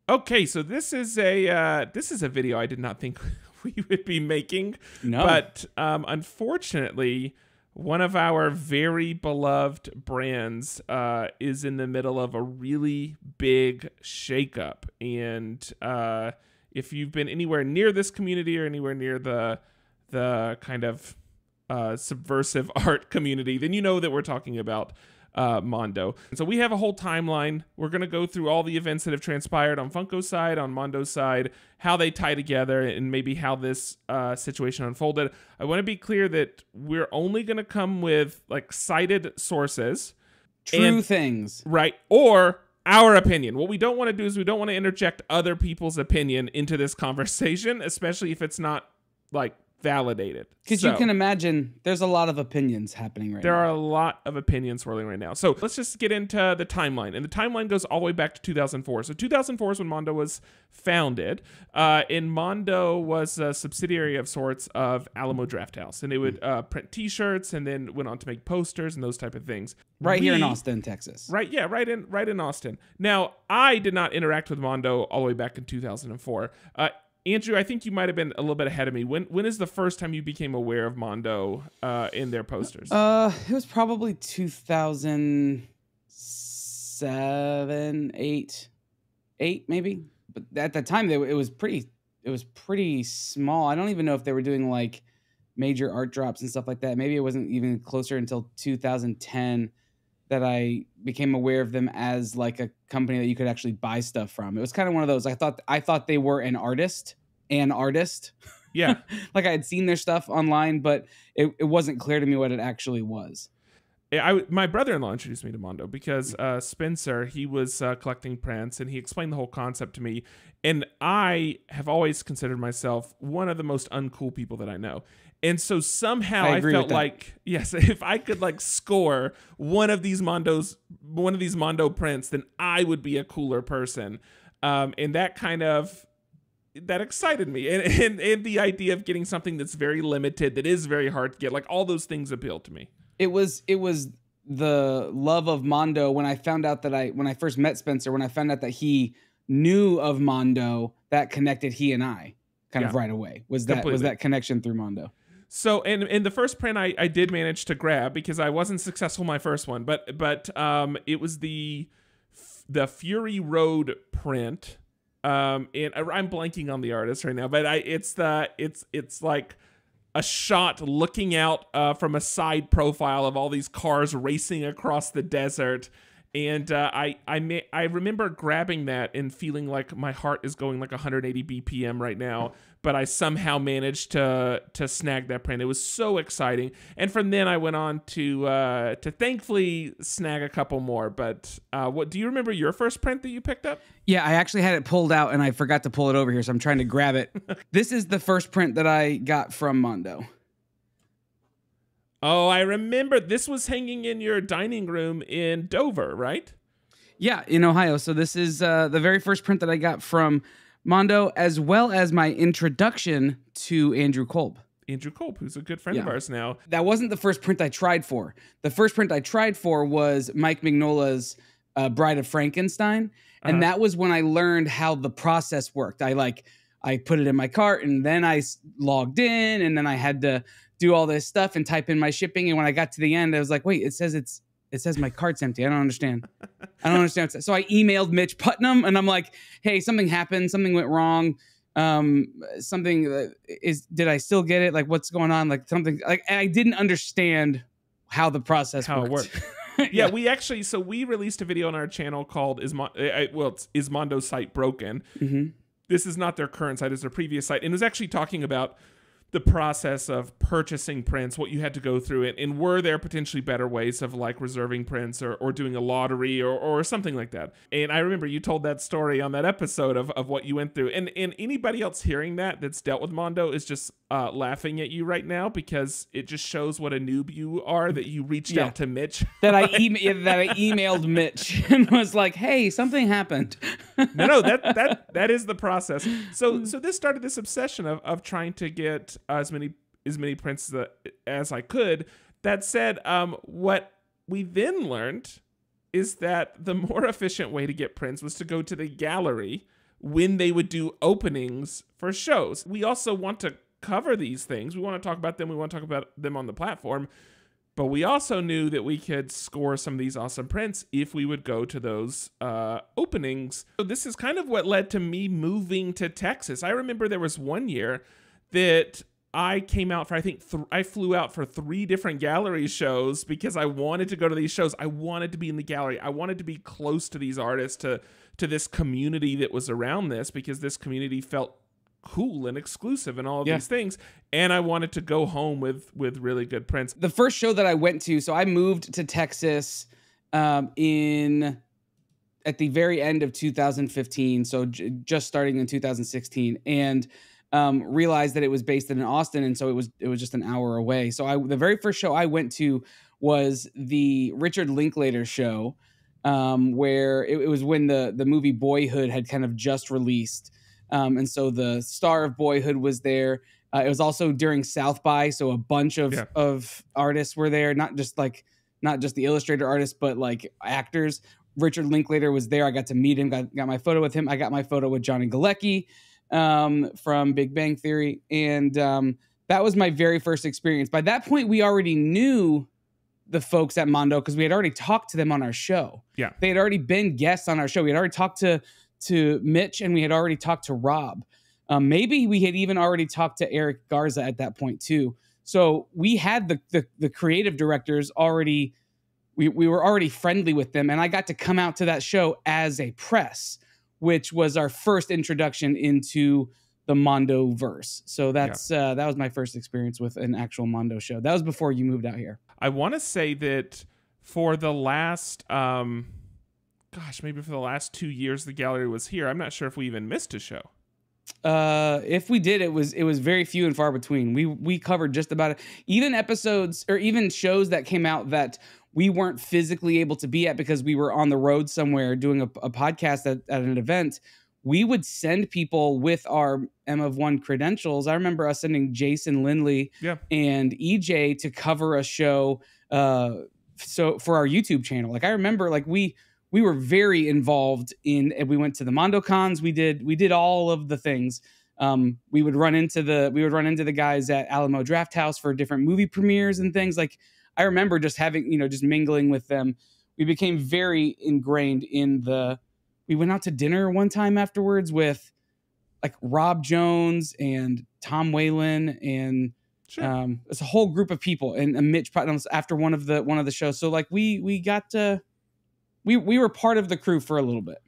Okay, so this is a video I did not think we would be making. No. But unfortunately, one of our very beloved brands is in the middle of a really big shakeup. And if you've been anywhere near this community or anywhere near the kind of subversive art community, then you know that we're talking about Mondo. And so we have a whole timeline. We're going to go through all the events that have transpired on Funko's side, on Mondo's side, how they tie together, and maybe how this situation unfolded. I want to be clear that we're only going to come with like cited sources. True things. Right. Or our opinion. What we don't want to do is we don't want to interject other people's opinion into this conversation, especially if it's not like validated. Because you can imagine there's a lot of opinions happening right now. There are a lot of opinions swirling right now. So let's just get into the timeline. And the timeline goes all the way back to 2004. So 2004 is when Mondo was founded. And Mondo was a subsidiary of sorts of Alamo Drafthouse. And it would print T-shirts and then went on to make posters and those type of things. Here in Austin, Texas. Right, yeah, right in Austin. Now, I did not interact with Mondo all the way back in 2004. Andrew, I think you might have been a little bit ahead of me. When is the first time you became aware of Mondo in their posters? It was probably 2007, 8 maybe. But at the time, it was pretty small. I don't even know if they were doing like major art drops and stuff like that. Maybe it wasn't even closer until 2010 that I became aware of them as like a company that you could actually buy stuff from. It was kind of one of those. I thought they were an artist. Yeah. Like I had seen their stuff online, but it wasn't clear to me what it actually was. My brother-in-law introduced me to Mondo because Spencer, he was collecting prints and he explained the whole concept to me. And I have always considered myself one of the most uncool people that I know. And so somehow I felt like, yes, if I could like score one of these Mondo prints, then I would be a cooler person. And that excited me. And the idea of getting something that's very limited, that is very hard to get, like all those things appealed to me. It was the love of Mondo when I found out when I first met Spencer, when I found out that he knew of Mondo, that connected he and I kind of right away. Was that connection through Mondo. So, and the first print I did manage to grab because I wasn't successful my first one, but it was the Fury Road print. And I'm blanking on the artist right now, but it's like a shot looking out from a side profile of all these cars racing across the desert. And I remember grabbing that and feeling like my heart is going like 180 BPM right now, but I somehow managed to snag that print. It was so exciting. And from then I went on to thankfully snag a couple more. But what do you remember your first print that you picked up? Yeah, I actually had it pulled out and I forgot to pull it over here, so I'm trying to grab it. This is the first print that I got from Mondo. Oh, I remember. This was hanging in your dining room in Dover, right? Yeah, in Ohio. So this is the very first print that I got from Mondo, as well as my introduction to Andrew Kolb. Andrew Kolb, who's a good friend of ours now. That wasn't the first print I tried for. The first print I tried for was Mike Mignola's Bride of Frankenstein. And that was when I learned how the process worked. I put it in my cart and then I logged in and then I had to do all this stuff and type in my shipping. And when I got to the end, I was like, wait, it says my cart's empty. I don't understand. So I emailed Mitch Putnam and I'm like, hey, something happened. Something went wrong. Did I still get it? Like, what's going on? Like something like, and I didn't understand how the process worked. Yeah, we released a video on our channel called Is Mondo's Site Broken? Mm-hmm. This is not their current site, it's their previous site. And it was actually talking about the process of purchasing prints, what you had to go through it, and were there potentially better ways of like reserving prints or doing a lottery or something like that. And I remember you told that story on that episode of what you went through. And anybody else hearing that's dealt with Mondo is just laughing at you right now because it just shows what a noob you are that you reached out to Mitch. That I emailed Mitch and was like, hey, something happened. No, that is the process. So this started this obsession of trying to get as many prints as I could. That said, what we then learned is that the more efficient way to get prints was to go to the gallery, when they would do openings for shows. We also want to cover these things. We want to talk about them. We want to talk about them on the platform. But we also knew that we could score some of these awesome prints if we would go to those openings. So this is kind of what led to me moving to Texas. I remember there was one year that I came out for, I think I flew out for 3 different gallery shows because I wanted to go to these shows. I wanted to be in the gallery. I wanted to be close to these artists, to this community that was around this, because this community felt cool and exclusive and all of these things. And I wanted to go home with really good prints. The first show that I went to, so I moved to Texas at the very end of 2015. So just starting in 2016, and realized that it was based in Austin. And so it was just an hour away. So the very first show I went to was the Richard Linklater show, where it was when the movie Boyhood had kind of just released. And so the star of Boyhood was there. It was also during South by, so a bunch of artists were there, not just the illustrator artists, but like actors. Richard Linklater was there. I got to meet him, got my photo with him. I got my photo with Johnny Galecki from Big Bang Theory. And that was my very first experience. By that point, we already knew the folks at Mondo because we had already talked to them on our show. Yeah. They had already been guests on our show. We had already talked to Mitch, and we had already talked to Rob. Maybe we had even already talked to Eric Garza at that point too. So we had the creative directors already. We were already friendly with them, and I got to come out to that show as a press, which was our first introduction into the Mondo verse. So that was my first experience with an actual Mondo show. That was before you moved out here. I want to say that for the last maybe for the last 2 years the gallery was here, I'm not sure if we even missed a show. If we did, it was very few and far between. We covered just about it. Even episodes or even shows that came out that we weren't physically able to be at because we were on the road somewhere doing a podcast at an event. We would send people with our M of 1 credentials. I remember us sending Jason Lindley and EJ to cover a show so for our YouTube channel. Like I remember like we were very involved in, and we went to the Mondocons. We did all of the things. We would run into the guys at Alamo Draft House for different movie premieres and things. Like I remember just having, just mingling with them. We became very ingrained in we went out to dinner one time afterwards with like Rob Jones and Tom Whalen and it's a whole group of people, and Mitch Putnam's after one of the shows. So like we got to, we were part of the crew for a little bit.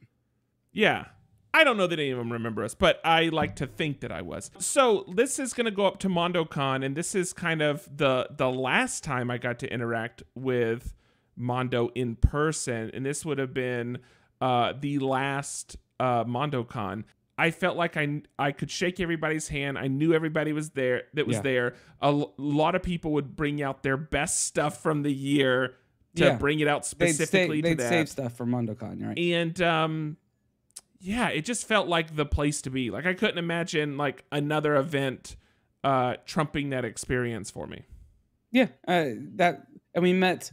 Yeah. I don't know that any of them remember us, but I like to think that I was. So this is going to go up to Mondocon, and this is kind of the last time I got to interact with Mondo in person, and this would have been the last Mondocon. I felt like I could shake everybody's hand. I knew everybody was there that was there. A lot of people would bring out their best stuff from the year to bring it out specifically to that. They'd save stuff for Mondocon, right? And it just felt like the place to be. Like I couldn't imagine like another event trumping that experience for me. Yeah, and we met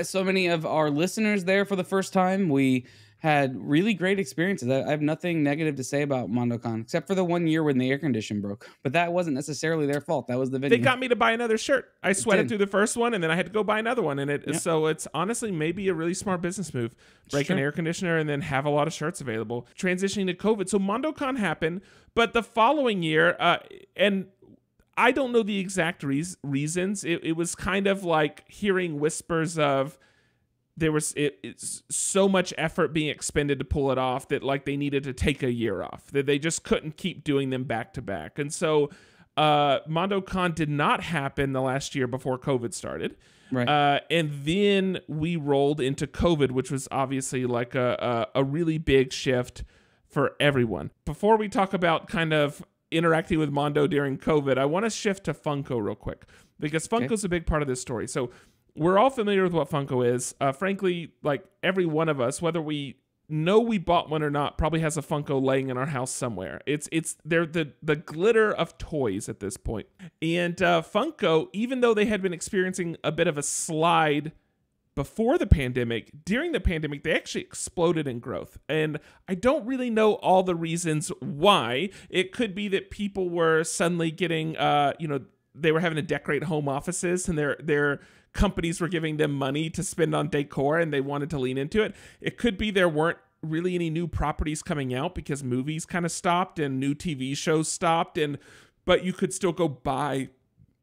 so many of our listeners there for the first time. We had really great experiences. I have nothing negative to say about Mondocon, except for the 1 year when the air condition broke. But that wasn't necessarily their fault. That was the venue. They got me to buy another shirt. I sweated through the first one, and then I had to go buy another one. And so it's honestly maybe a really smart business move. Break an air conditioner and then have a lot of shirts available. Transitioning to COVID. So Mondocon happened, but the following year, and I don't know the exact reasons. It was kind of like hearing whispers of there was it's so much effort being expended to pull it off that like they needed to take a year off, that they just couldn't keep doing them back to back. And so Mondocon did not happen the last year before COVID started. Right. And then we rolled into COVID, which was obviously like a really big shift for everyone. Before we talk about kind of interacting with Mondo during COVID, I want to shift to Funko real quick, because Funko's a big part of this story. So we're all familiar with what Funko is. Frankly, like every one of us, whether we know we bought one or not, probably has a Funko laying in our house somewhere. They're the glitter of toys at this point. And Funko, even though they had been experiencing a bit of a slide before the pandemic. During the pandemic, they actually exploded in growth. And I don't really know all the reasons why. It could be that people were suddenly getting, they were having to decorate home offices, and their companies were giving them money to spend on decor, and they wanted to lean into it. It could be there weren't really any new properties coming out because movies kind of stopped and new TV shows stopped, but you could still go buy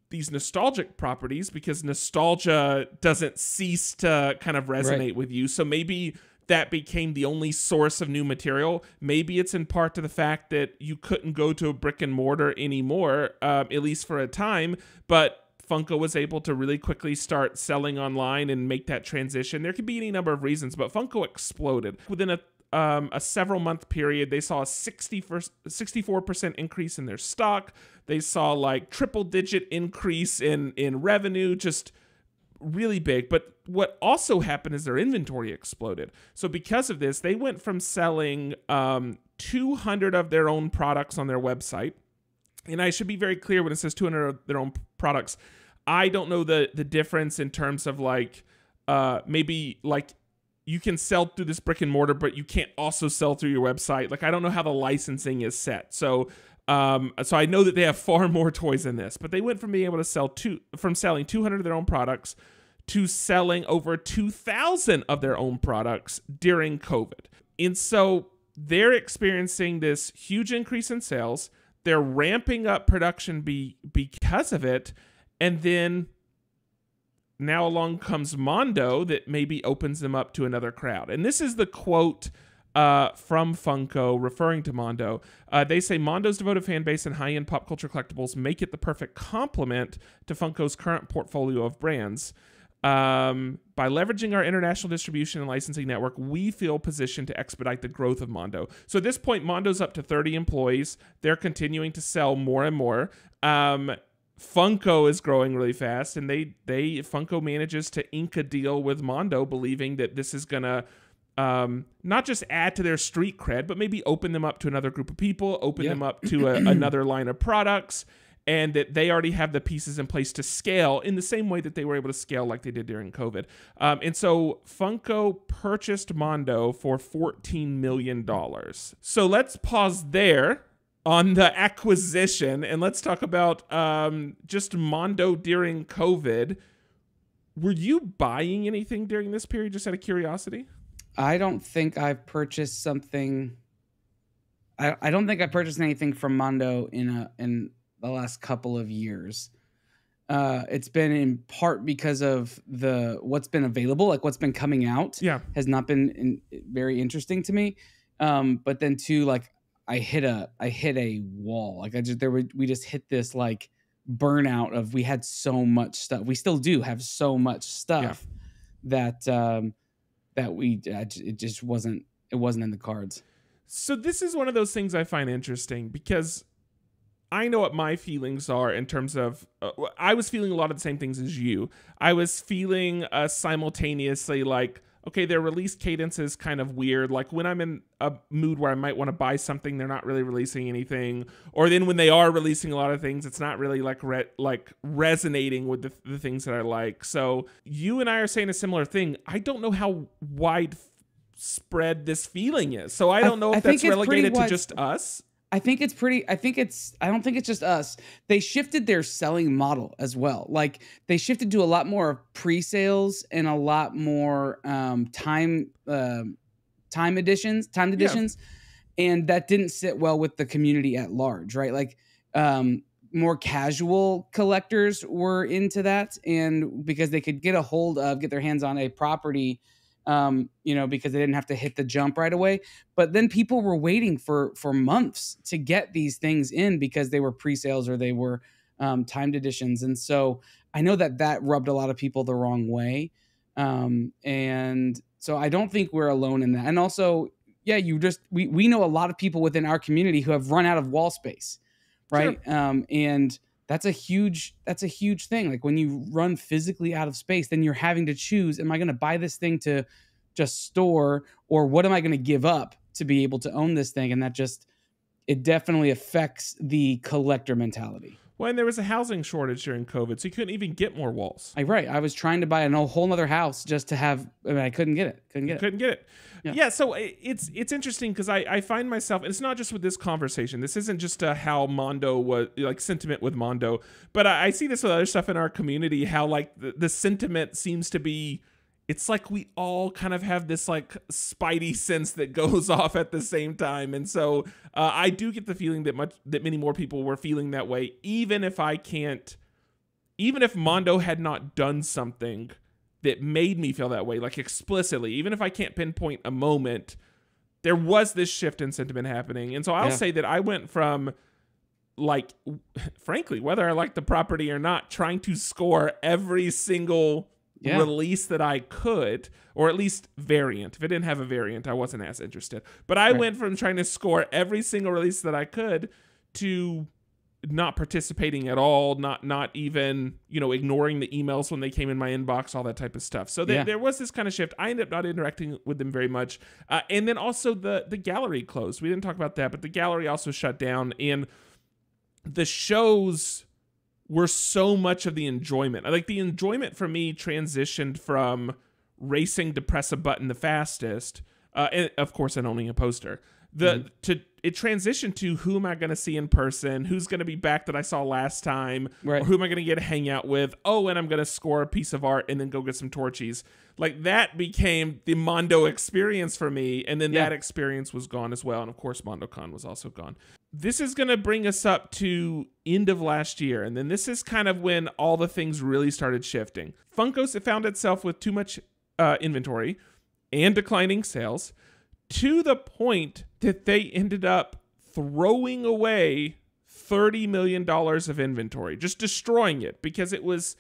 these nostalgic properties because nostalgia doesn't cease to kind of resonate with you. So maybe that became the only source of new material. Maybe it's in part to the fact that you couldn't go to a brick and mortar anymore, at least for a time, but Funko was able to really quickly start selling online and make that transition. There could be any number of reasons, but Funko exploded. Within a several month period, they saw a 64% increase in their stock. They saw like triple digit increase in revenue, just really big. But what also happened is their inventory exploded. So because of this, they went from selling 200 of their own products on their website. And I should be very clear when it says 200 of their own products. I don't know the difference in terms of like maybe like you can sell through this brick and mortar, but you can't also sell through your website. Like I don't know how the licensing is set. So I know that they have far more toys than this, but they went from being able to from selling 200 of their own products to selling over 2,000 of their own products during COVID. And so they're experiencing this huge increase in sales. They're ramping up production because of it. And then now along comes Mondo that maybe opens them up to another crowd. And this is the quote from Funko referring to Mondo. They say Mondo's devoted fan base and high-end pop culture collectibles make it the perfect complement to Funko's current portfolio of brands. By leveraging our international distribution and licensing network, we feel positioned to expedite the growth of Mondo. So at this point, Mondo's up to 30 employees. They're continuing to sell more and more. Funko is growing really fast, and Funko manages to ink a deal with Mondo, believing that this is gonna not just add to their street cred, but maybe open them up to another group of people, open them up to another line of products, and that they already have the pieces in place to scale in the same way that they were able to scale like they did during COVID. And so Funko purchased Mondo for $14 million. So let's pause there on the acquisition, and let's talk about just Mondo during COVID. Were you buying anything during this period, just out of curiosity? I don't think I've purchased something. I don't think I purchased anything from Mondo in the last couple of years. It's been in part because of what's been available, like what's been coming out. Yeah, has not been very interesting to me. But then too, like I hit a wall. Like we just hit this like burnout of, we had so much stuff. We still do have so much stuff that it just wasn't in the cards. So this is one of those things I find interesting because I know what my feelings are in terms of, I was feeling a lot of the same things as you. I was feeling simultaneously like, okay, their release cadence is kind of weird. Like when I'm in a mood where I might want to buy something, they're not really releasing anything. Or then when they are releasing a lot of things, it's not really like resonating with the things that I like. So you and I are saying a similar thing. I don't know how widespread this feeling is. So I don't know if that's relegated to just us. I don't think it's just us. They shifted their selling model as well. Like they shifted to a lot more of pre-sales and a lot more timed editions. And that didn't sit well with the community at large, right? Like more casual collectors were into that, and because they could get their hands on a property, because they didn't have to hit the jump right away. But then people were waiting for months to get these things in because they were pre-sales or they were timed editions. And so I know that rubbed a lot of people the wrong way. And so I don't think we're alone in that. And also, we know a lot of people within our community who have run out of wall space, right? Sure. And that's a huge thing. Like when you run physically out of space, then you're having to choose, am I going to buy this thing to just store, or what am I going to give up to be able to own this thing? And it definitely affects the collector mentality. when there was a housing shortage during COVID, so you couldn't even get more walls. Right. I was trying to buy a whole other house just to have, I couldn't get it. Couldn't get it. Yeah, so it's interesting because I find myself, and it's not just with this conversation. This isn't just how Mondo was, like sentiment with Mondo, but I see this with other stuff in our community, how like the sentiment seems to be, it's like we all kind of have this like spidey sense that goes off at the same time. And so I do get the feeling that many more people were feeling that way, even if Mondo had not done something that made me feel that way, like explicitly, even if I can't pinpoint a moment, there was this shift in sentiment happening. And so I'll say that I went from, like, frankly, whether I like the property or not, trying to score every single release that I could, or at least variant. If it didn't have a variant, I wasn't as interested. But I went from trying to score every single release that I could to not participating at all, not even, ignoring the emails when they came in my inbox, all that type of stuff. So there was this kind of shift. I ended up not interacting with them very much. And then also the gallery closed. We didn't talk about that, but the gallery also shut down, and the shows were so much of the enjoyment. Like, the enjoyment for me transitioned from racing to press a button the fastest, and of course, and owning a poster. It transitioned to, who am I going to see in person? Who's going to be back that I saw last time? Or who am I going to get to hang out with? Oh, and I'm going to score a piece of art and then go get some torchies. Like, that became the Mondo experience for me. And then that experience was gone as well. And of course, Mondocon was also gone. This is going to bring us up to end of last year. And then this is kind of when all the things really started shifting. Funko's found itself with too much inventory and declining sales, to the point that they ended up throwing away $30 million of inventory, just destroying it, because it was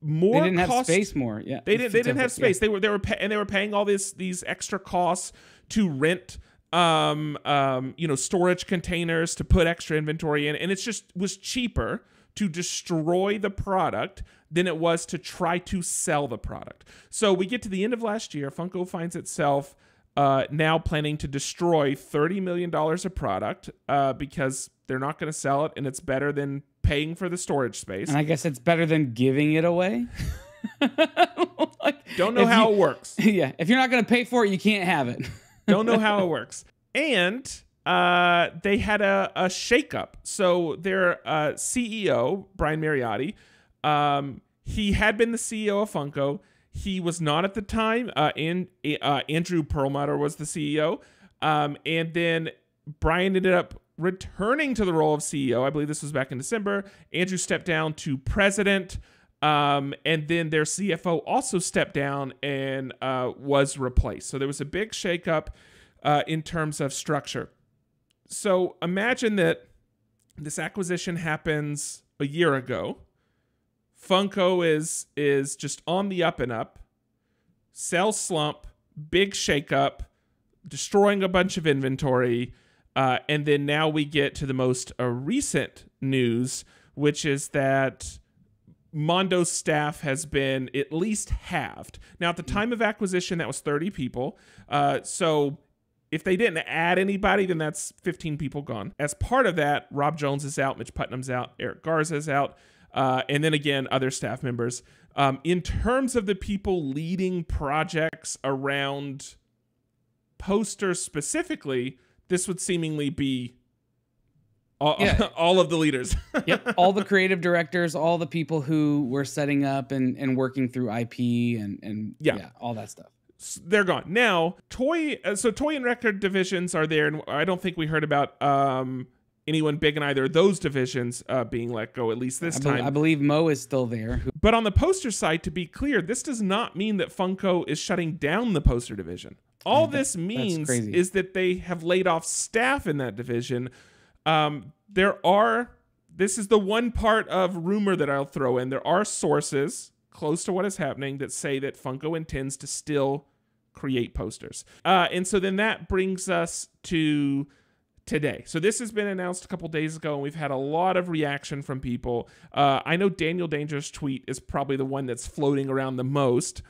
more. They didn't have space more. Yeah, they didn't have space. Yeah. They were paying all these extra costs to rent, storage containers to put extra inventory in, and it just was cheaper to destroy the product than it was to try to sell the product. So we get to the end of last year. Funko finds itself now planning to destroy $30 million of product because they're not going to sell it, and it's better than paying for the storage space. And I guess it's better than giving it away. Don't know how it works. Yeah, if you're not going to pay for it, you can't have it. Don't know how it works. And they had a shakeup. So their CEO, Brian Mariotti, he had been the CEO of Funko. He was not at the time. Andrew Perlmutter was the CEO. And then Brian ended up returning to the role of CEO. I believe this was back in December. Andrew stepped down to president. And then their CFO also stepped down and was replaced. So there was a big shakeup in terms of structure. So imagine that this acquisition happens a year ago. Funko is just on the up and up. Sales slump, big shakeup, destroying a bunch of inventory, and then now we get to the most recent news, which is that Mondo's staff has been at least halved. Now, at the time of acquisition, that was 30 people. So if they didn't add anybody, then that's 15 people gone. As part of that, Rob Jones is out, Mitch Putnam's out, Eric Garza is out. And then again, other staff members. In terms of the people leading projects around posters specifically, this would seemingly be all of the leaders. Yep, all the creative directors, all the people who were setting up and working through IP and all that stuff. They're gone. Now, toy and record divisions are there, and I don't think we heard about anyone big in either of those divisions being let go, at least this time. I believe Mo is still there. But on the poster side, to be clear, this does not mean that Funko is shutting down the poster division. All this means is that they have laid off staff in that division. This is the one part of rumor that I'll throw in. There are sources close to what is happening that say that Funko intends to still create posters. And so then that brings us to today. So this has been announced a couple days ago, and we've had a lot of reaction from people. I know Daniel Danger's tweet is probably the one that's floating around the most.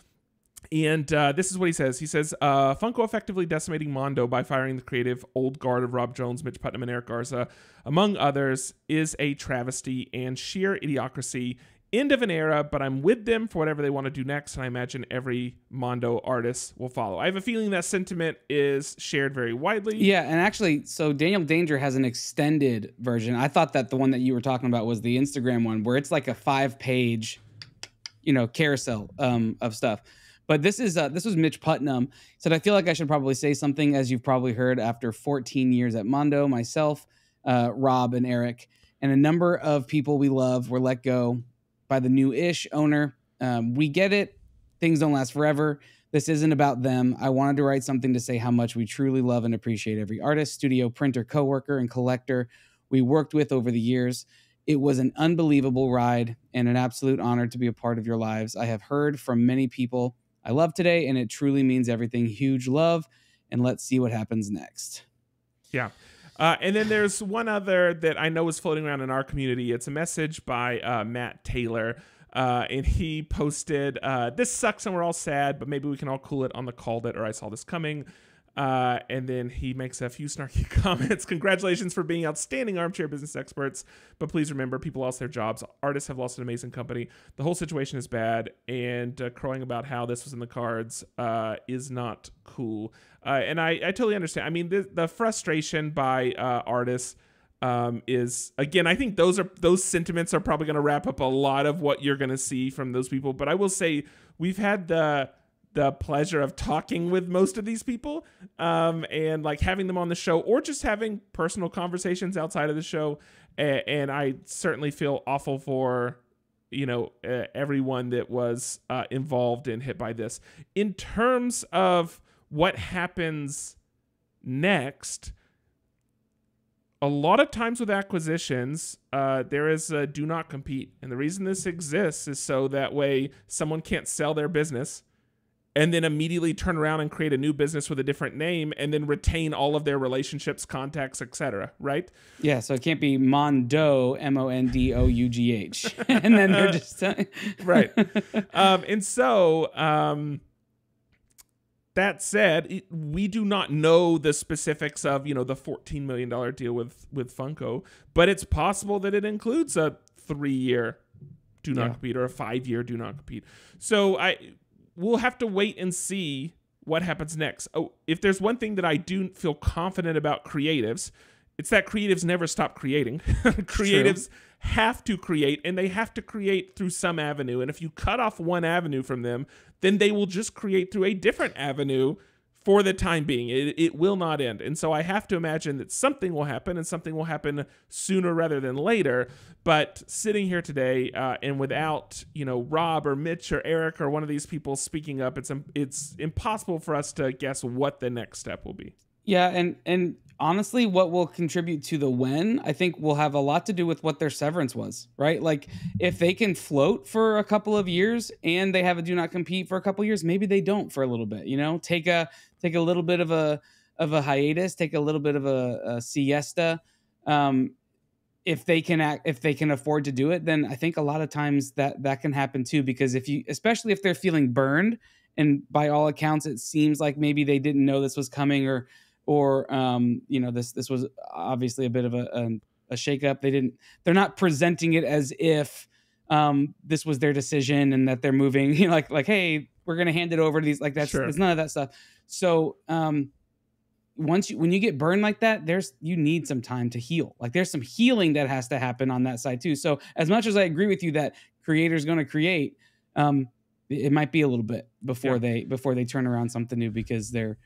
And this is what he says. He says, Funko effectively decimating Mondo by firing the creative old guard of Rob Jones, Mitch Putnam, and Eric Garza, among others, is a travesty and sheer idiocracy. End of an era, but I'm with them for whatever they want to do next, and I imagine every Mondo artist will follow. I have a feeling that sentiment is shared very widely. Yeah, and actually, so Daniel Danger has an extended version. I thought that the one that you were talking about was the Instagram one, where it's like a 5-page, carousel of stuff. But this was Mitch Putnam. He said, I feel like I should probably say something, as you've probably heard, after 14 years at Mondo, myself, Rob, and Eric, and a number of people we love were let go by the new-ish owner. We get it. Things don't last forever. This isn't about them. I wanted to write something to say how much we truly love and appreciate every artist, studio, printer, coworker, and collector we worked with over the years. It was an unbelievable ride and an absolute honor to be a part of your lives. I have heard from many people I love today, and it truly means everything. Huge love, and let's see what happens next. Yeah. And then there's one other that I know is floating around in our community. It's a message by Matt Taylor, and he posted, this sucks and we're all sad, but maybe we can all cool it on the Called It or I Saw This Coming. And then he makes a few snarky comments. Congratulations for being outstanding armchair business experts, but please remember, people lost their jobs. Artists have lost an amazing company. The whole situation is bad, and crowing about how this was in the cards is not cool. And I totally understand. I mean, the frustration by artists is, again, I think those sentiments are probably going to wrap up a lot of what you're going to see from those people. But I will say, we've had the pleasure of talking with most of these people, and like having them on the show, or just having personal conversations outside of the show. And I certainly feel awful for, everyone that was involved and hit by this. In terms of what happens next, a lot of times with acquisitions, there is a do not compete. And the reason this exists is so that way someone can't sell their business and then immediately turn around and create a new business with a different name and then retain all of their relationships, contacts, etc. Right? Yeah, so it can't be Mondo, Mondough, and then they're just right. And so that said, we do not know the specifics of the $14 million deal with Funko, but it's possible that it includes a 3-year do not compete or a 5-year do not compete. So we'll have to wait and see what happens next. Oh, if there's one thing that I do feel confident about creatives, it's that creatives never stop creating. Creatives have to create, and they have to create through some avenue. And if you cut off one avenue from them, then they will just create through a different avenue for the time being. It will not end. And so I have to imagine that something will happen, and something will happen sooner rather than later. But sitting here today, and without, Rob or Mitch or Eric or one of these people speaking up, it's impossible for us to guess what the next step will be. Yeah, and honestly, what will contribute to the when, I think, will have a lot to do with what their severance was, right? Like, if they can float for a couple of years and they have a do not compete for a couple of years, maybe they don't for a little bit. Take a little bit of a hiatus, take a little bit of a siesta. If they can afford to do it, then I think a lot of times that can happen too. Because especially if they're feeling burned, and by all accounts, it seems like maybe they didn't know this was coming, or this was obviously a bit of a shakeup. They're not presenting it as if this was their decision and that they're moving, like, hey, we're going to hand it over to these, like that's There's none of that stuff. So, when you get burned like that, you need some time to heal. Like, there's some healing that has to happen on that side too. So as much as I agree with you that creators going to create, it might be a little bit before they turn around something new, because they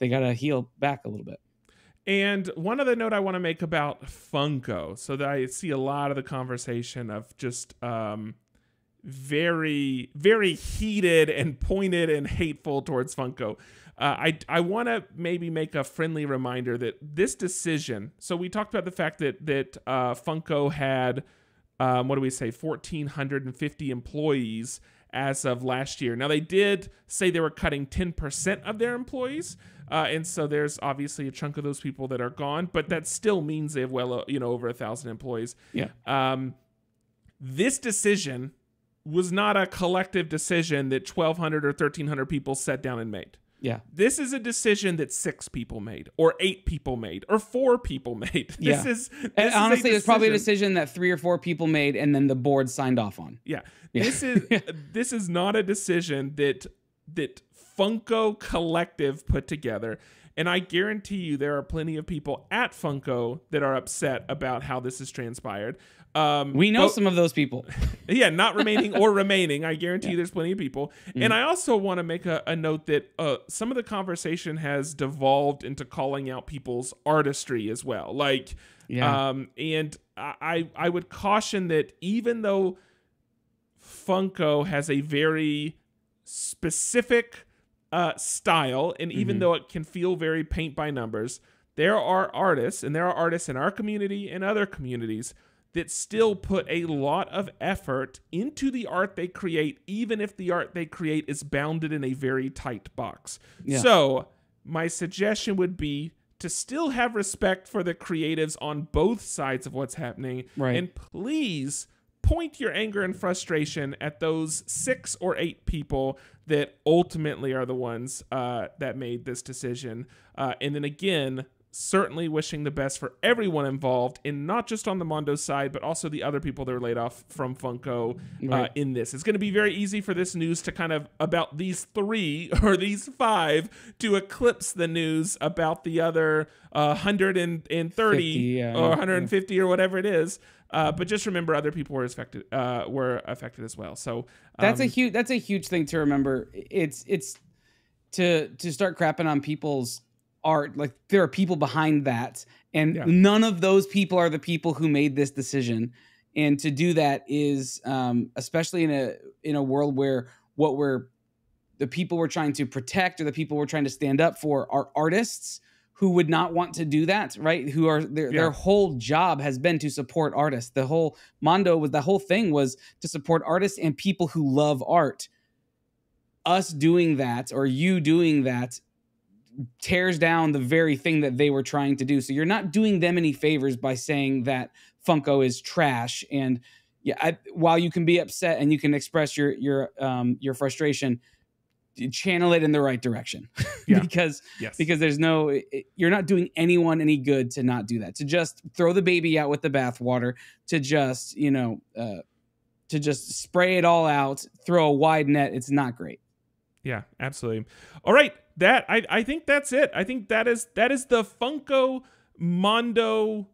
got to heal back a little bit. And one other note I want to make about Funko, so that I see a lot of the conversation of just very, very heated and pointed and hateful towards Funko. I want to maybe make a friendly reminder that this decision, so we talked about the fact that Funko had, 1,450 employees as of last year. Now, they did say they were cutting 10% of their employees, and so there's obviously a chunk of those people that are gone, but that still means they have over 1,000 employees. Yeah. This decision was not a collective decision that 1,200 or 1,300 people sat down and made. Yeah. This is a decision that 6 people made, or 8 people made, or 4 people made. Honestly, it's probably a decision that 3 or 4 people made, and then the board signed off on. Yeah. This is not a decision that Funko Collective put together. And I guarantee you there are plenty of people at Funko that are upset about how this has transpired. We know some of those people. Yeah, not remaining or remaining. I guarantee you there's plenty of people. And I also want to make a note that some of the conversation has devolved into calling out people's artistry as well. Like, and I would caution that even though Funko has a very specific style, and even though it can feel very paint by numbers, there are artists, and there are artists in our community and other communities that still put a lot of effort into the art they create, even if the art they create is bounded in a very tight box. Yeah. So my suggestion would be to still have respect for the creatives on both sides of what's happening. Right. And please point your anger and frustration at those 6 or 8 people that ultimately are the ones that made this decision. And then again, certainly wishing the best for everyone involved, and not just on the Mondo side, but also the other people that were laid off from Funko in this. It's going to be very easy for this news to kind of, about these 3 or these 5, to eclipse the news about the other 130 or 150 or whatever it is. But just remember, other people were affected as well. So that's a huge thing to remember. It's to start crapping on people's art. Like, there are people behind that, and none of those people are the people who made this decision. And to do that is, especially in a world where the people we're trying to protect, or the people we're trying to stand up for, are artists who would not want to do that, right? Who are their whole job has been to support artists. The whole thing was to support artists and people who love art. Us doing that, or you doing that, tears down the very thing that they were trying to do. So you're not doing them any favors by saying that Funko is trash. And while you can be upset and you can express your frustration, channel it in the right direction. because you're not doing anyone any good to not do that, to just throw the baby out with the bathwater, to just spray it all out, throw a wide net. It's not great. Yeah, absolutely. All right. I think that's it. I think that is the Funko Mondo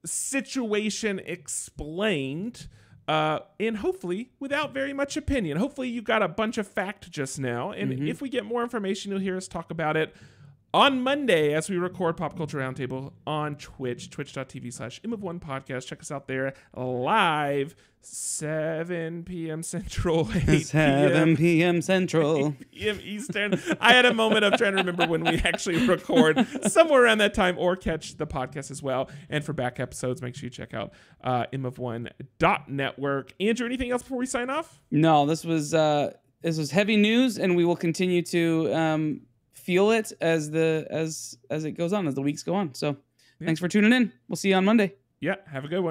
situation explained. And hopefully without very much opinion. Hopefully you got a bunch of fact just now. And if we get more information, you'll hear us talk about it on Monday as we record Pop Culture Roundtable on Twitch, twitch.tv/M1 podcast. Check us out there live, 7 p.m. Central, 7 p.m. Central, 8 p.m. Eastern. I had a moment of trying to remember when we actually record, somewhere around that time, or catch the podcast as well. And for back episodes, make sure you check out m1.network. Andrew, anything else before we sign off? No, this was heavy news, and we will continue to feel it as it goes on, as the weeks go on. So thanks for tuning in. We'll see you on Monday. Yeah, have a good one.